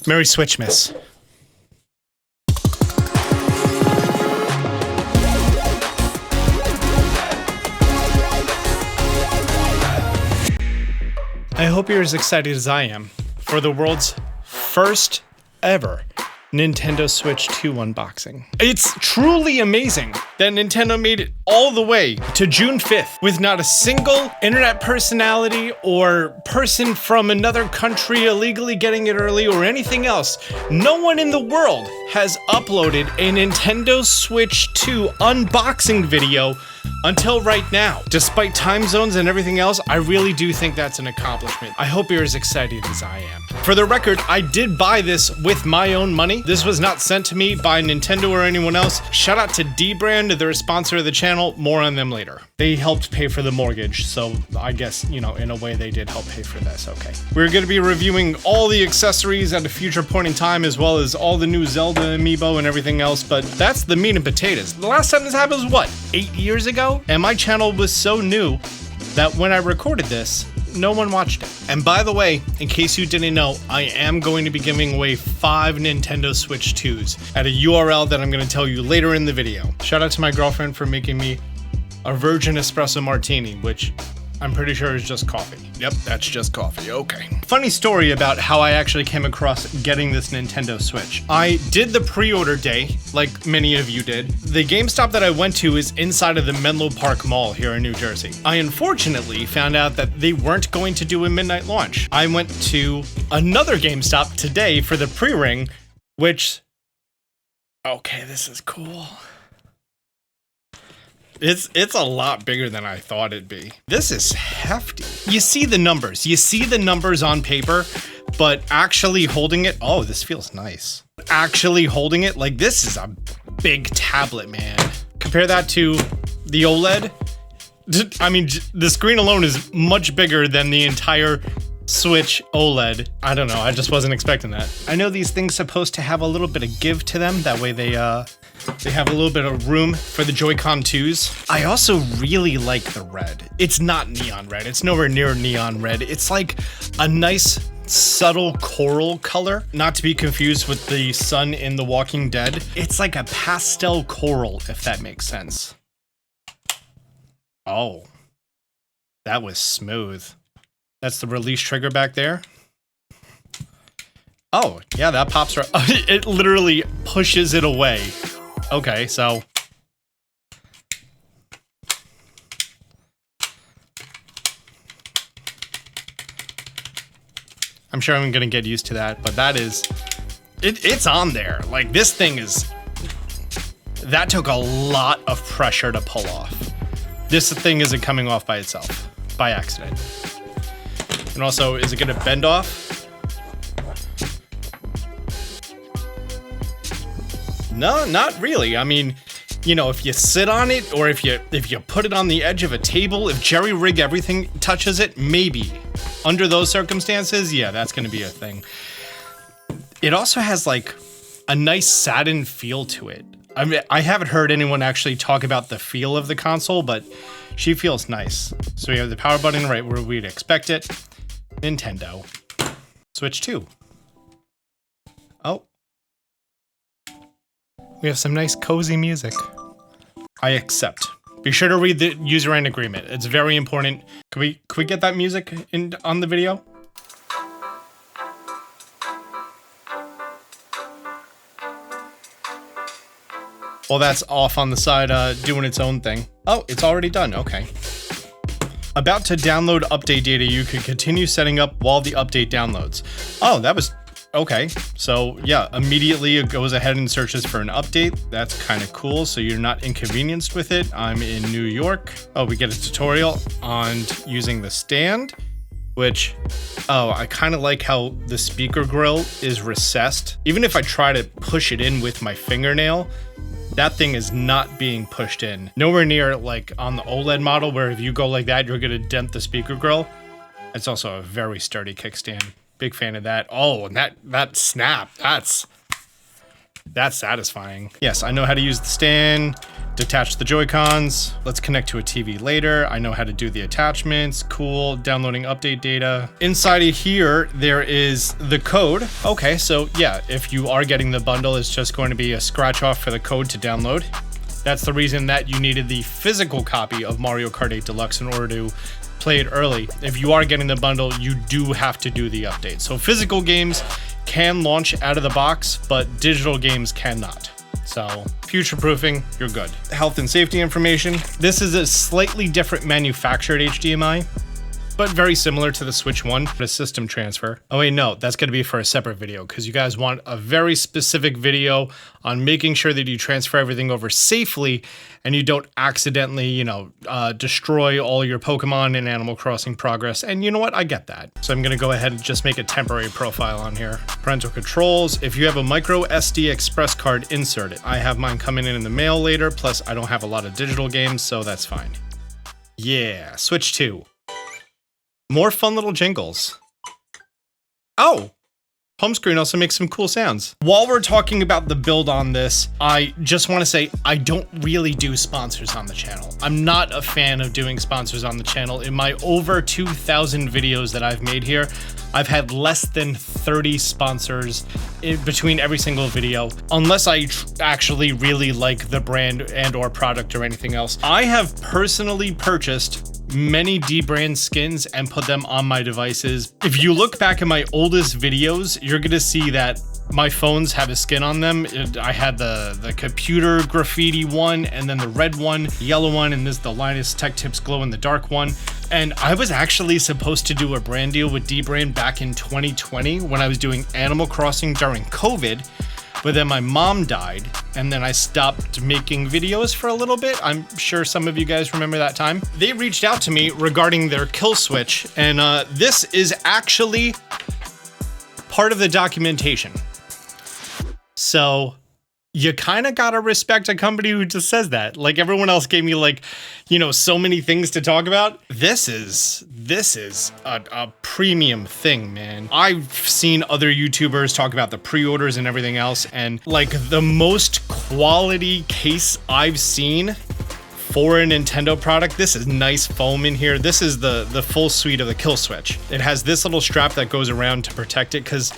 Merry Switchmas. I hope you're as excited as I am for the world's first ever Nintendo Switch 2 unboxing. It's truly amazing that Nintendo made it all the way to June 5th with not a single internet personality or person from another country illegally getting it early or anything else. No one in the world has uploaded a Nintendo Switch 2 unboxing video until right now. Despite time zones and everything else, I really do think that's an accomplishment. I hope you're as excited as I am. For the record, I did buy this with my own money. This was not sent to me by Nintendo or anyone else. Shout out to D-Brand, they're a sponsor of the channel. More on them later. They helped pay for the mortgage, so I guess, you know, in a way they did help pay for this, okay. We're gonna be reviewing all the accessories at a future point in time, as well as all the new Zelda amiibo and everything else, but that's the meat and potatoes. The last time this happened was what, 8 years ago? And my channel was so new that when I recorded this, no one watched it. And by the way, in case you didn't know, I am going to be giving away 5 Nintendo Switch 2s at a URL that I'm going to tell you later in the video. Shout out to my girlfriend for making me a virgin espresso martini, which I'm pretty sure is just coffee. Yep, that's just coffee, okay. Funny story about how I actually came across getting this Nintendo Switch. I did the pre-order day, like many of you did. The GameStop that I went to is inside of the Menlo Park Mall here in New Jersey. I unfortunately found out that they weren't going to do a midnight launch. I went to another GameStop today for the pre-ring, which, okay, this is cool. It's a lot bigger than I thought it'd be. This is hefty. You see the numbers. You see the numbers on paper, but actually holding it, oh, this feels nice. Actually holding it, like this is a big tablet, man. Compare that to the OLED. I mean, the screen alone is much bigger than the entire Switch OLED. I don't know, I just wasn't expecting that. I know these things supposed to have a little bit of give to them. That way they have a little bit of room for the Joy-Con 2s. I also really like the red. It's not neon red. It's nowhere near neon red. It's like a nice subtle coral color, not to be confused with the sun in The Walking Dead. It's like a pastel coral, if that makes sense. Oh, that was smooth. That's the release trigger back there. Oh, yeah, that pops right. It literally pushes it away. Okay, so. I'm sure I'm gonna get used to that, but that is, it's on there. Like, this thing is, that took a lot of pressure to pull off. This thing isn't coming off by itself, by accident. And also, is it gonna bend off? No, not really. I mean, you know, if you sit on it or if you put it on the edge of a table, if jerry rig everything touches it, maybe. Under those circumstances, yeah, that's gonna be a thing. It also has like a nice satin feel to it. I mean, I haven't heard anyone actually talk about the feel of the console, but she feels nice. So we have the power button right where we'd expect it. Nintendo. Switch 2. Oh. We have some nice cozy music. I accept. Be sure to read the user end agreement. It's very important. Can we get that music on the video? Well, that's off on the side, doing its own thing. Oh, it's already done. Okay. About to download update data you can continue setting up while the update downloads. Oh, that was okay. So yeah, immediately it goes ahead and searches for an update. That's kind of cool. So you're not inconvenienced with it. I'm in New York. Oh, we get a tutorial on using the stand, which, oh, I kind of like how the speaker grill is recessed. Even if I try to push it in with my fingernail, that thing is not being pushed in. Nowhere near like on the OLED model where if you go like that, you're gonna dent the speaker grill. It's also a very sturdy kickstand. Big fan of that. Oh, and that snap, That's satisfying. Yes, I know how to use the stand, detach the Joy-Cons. Let's connect to a TV later. I know how to do the attachments. Cool. Downloading update data. Inside of here, there is the code. Okay, so yeah, if you are getting the bundle, it's just going to be a scratch off for the code to download. That's the reason that you needed the physical copy of Mario Kart 8 Deluxe in order to play it early. If you are getting the bundle, you do have to do the update. So physical games can launch out of the box, but digital games cannot. So future-proofing, you're good. Health and safety information. This is a slightly different manufactured HDMI, but very similar to the Switch 1, a system transfer. Oh wait, no, that's gonna be for a separate video because you guys want a very specific video on making sure that you transfer everything over safely and you don't accidentally, destroy all your Pokemon in Animal Crossing progress. And you know what, I get that. So I'm gonna go ahead and just make a temporary profile on here. Parental controls, if you have a micro SD express card, insert it. I have mine coming in the mail later, plus I don't have a lot of digital games, so that's fine. Yeah, Switch 2. More fun little jingles. Oh, home screen also makes some cool sounds. While we're talking about the build on this, I just want to say I don't really do sponsors on the channel. I'm not a fan of doing sponsors on the channel. In my over 2,000 videos that I've made here, I've had less than 30 sponsors in between every single video, unless I actually really like the brand and or product or anything else. I have personally purchased many D-brand skins and put them on my devices. If you look back at my oldest videos, you're gonna see that my phones have a skin on them. I had the computer graffiti one, and then the red one, yellow one, and this the Linus Tech Tips glow in the dark one. And I was actually supposed to do a brand deal with D-brand back in 2020 when I was doing Animal Crossing during COVID. But then my mom died, and then I stopped making videos for a little bit. I'm sure some of you guys remember that time. They reached out to me regarding their kill switch, and this is actually part of the documentation. So you kind of gotta respect a company who just says that. Like everyone else gave me so many things to talk about. This is a premium thing, man. I've seen other YouTubers talk about the pre-orders and everything else, and the most quality case I've seen for a Nintendo product. This is nice foam in here. This is the full suite of the kill switch. It has this little strap that goes around to protect it, because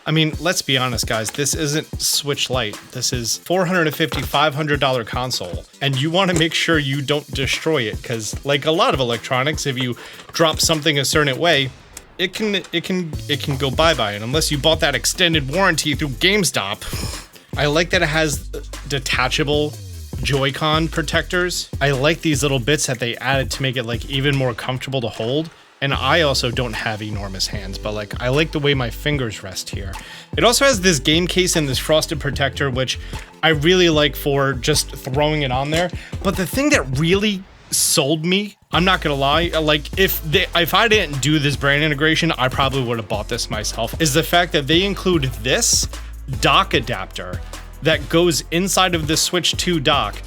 I mean, let's be honest, guys, this isn't Switch Lite. This is $450, $500 console, and you want to make sure you don't destroy it, because like a lot of electronics, if you drop something a certain way, it can go bye-bye, and unless you bought that extended warranty through GameStop. I like that it has detachable Joy-Con protectors. I like these little bits that they added to make it even more comfortable to hold. And I also don't have enormous hands, but I like the way my fingers rest here. It also has this game case and this frosted protector, which I really like for just throwing it on there. But the thing that really sold me, I'm not gonna lie, if I didn't do this brand integration, I probably would have bought this myself, is the fact that they include this dock adapter that goes inside of the Switch 2 dock,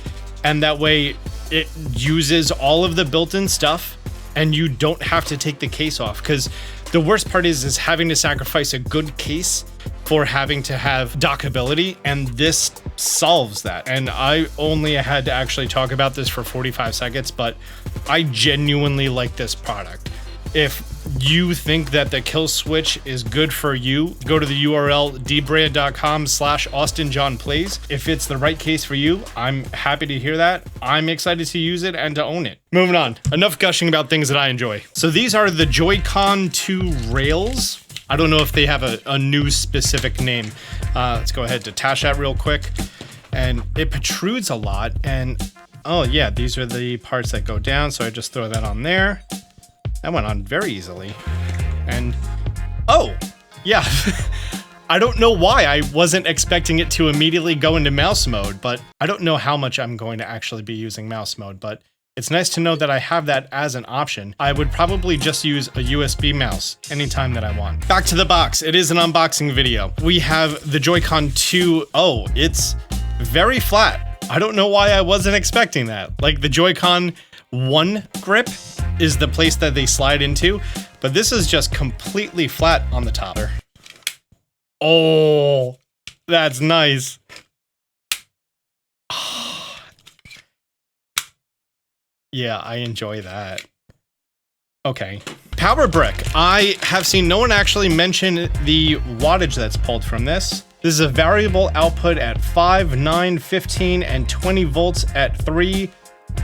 and that way it uses all of the built-in stuff and you don't have to take the case off, because the worst part is having to sacrifice a good case for having to have dockability, and this solves that. And I only had to actually talk about this for 45 seconds, but I genuinely like this product. If you think that the kill switch is good for you, go to the URL dbrand.com/AustinJohnPlays. If it's the right case for you, I'm happy to hear that. I'm excited to use it and to own it. Moving on, enough gushing about things that I enjoy. So these are the Joy-Con 2 rails. I don't know if they have a new specific name. Let's go ahead and detach that real quick. And it protrudes a lot. And oh yeah, these are the parts that go down. So I just throw that on there. That went on very easily. And oh, yeah. I don't know why I wasn't expecting it to immediately go into mouse mode, but I don't know how much I'm going to actually be using mouse mode, but it's nice to know that I have that as an option. I would probably just use a USB mouse anytime that I want. Back to the box. It is an unboxing video. We have the Joy-Con 2. Oh, it's very flat. I don't know why I wasn't expecting that. The Joy-Con 1 grip is the place that they slide into, but this is just completely flat on the top. Oh, that's nice. Yeah, I enjoy that. Okay. Power brick. I have seen no one actually mention the wattage that's pulled from this. This is a variable output at 5, 9, 15, and 20 volts at 3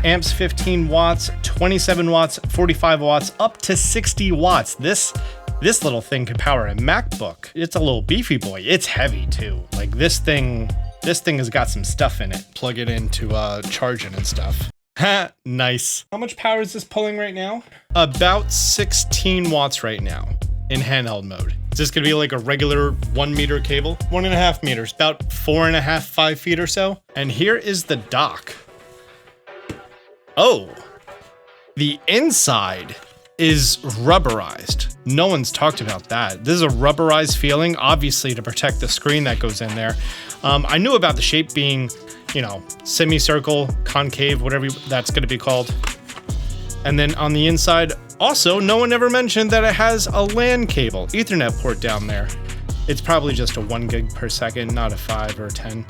amps, 15 watts, 27 watts, 45 watts, up to 60 watts. This little thing can power a MacBook. It's a little beefy boy. It's heavy too. Like this thing has got some stuff in it. Plug it into charging and stuff. Ha, nice. How much power is this pulling right now? About 16 watts right now in handheld mode. Is this gonna be like a regular 1 meter cable? 1.5 meters, about 4.5, 5 feet or so. And here is the dock. Oh, the inside is rubberized. No one's talked about that. This is a rubberized feeling, obviously to protect the screen that goes in there. I knew about the shape being, you know, semicircle, concave, whatever that's going to be called. And then on the inside, also, no one ever mentioned that it has a LAN cable, Ethernet port down there. It's probably just a 1 gig per second, not a 5 or 10.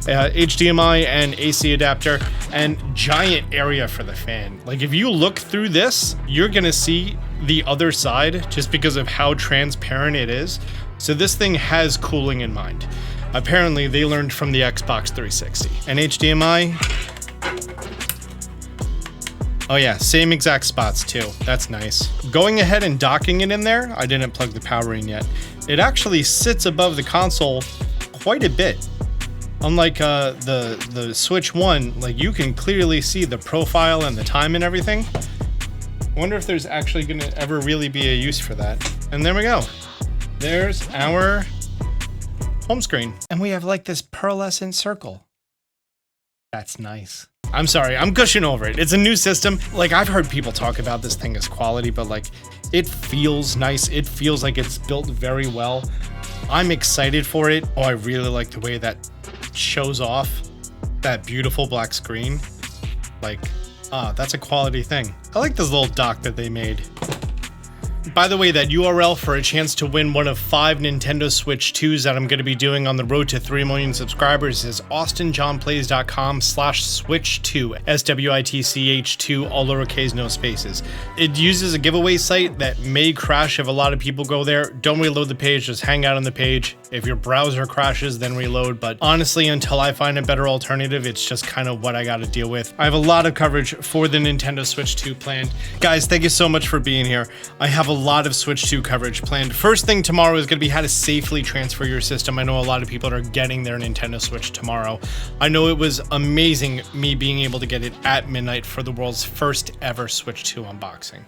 HDMI and AC adapter, and giant area for the fan. Like if you look through this, you're gonna see the other side just because of how transparent it is. So this thing has cooling in mind. Apparently they learned from the Xbox 360. And HDMI, oh yeah, same exact spots too. That's nice. Going ahead and docking it in there, I didn't plug the power in yet. It actually sits above the console quite a bit. Unlike the Switch 1, like you can clearly see the profile and the time and everything. I wonder if there's actually gonna ever really be a use for that. And there we go. There's our home screen. And we have like this pearlescent circle. That's nice. I'm sorry, I'm gushing over it. It's a new system. Like I've heard people talk about this thing as quality, but like it feels nice. It feels like it's built very well. I'm excited for it. Oh, I really like the way that shows off that beautiful black screen. Like, that's a quality thing. I like this little dock that they made. By the way, that URL for a chance to win one of 5 Nintendo Switch 2s that I'm going to be doing on the road to 3 million subscribers is austinjohnplays.com/switch2, SWITCH2, all lowercase, no spaces. It uses a giveaway site that may crash if a lot of people go there. Don't reload the page, just hang out on the page. If your browser crashes, then reload. But honestly, until I find a better alternative, it's just kind of what I got to deal with. I have a lot of coverage for the Nintendo Switch 2 planned. Guys, thank you so much for being here. I have a lot of Switch 2 coverage planned. First thing tomorrow is going to be how to safely transfer your system. I know a lot of people are getting their Nintendo Switch tomorrow. I know it was amazing me being able to get it at midnight for the world's first ever Switch 2 unboxing.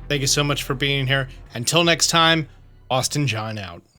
Thank you so much for being here. Until next time, Austin John out.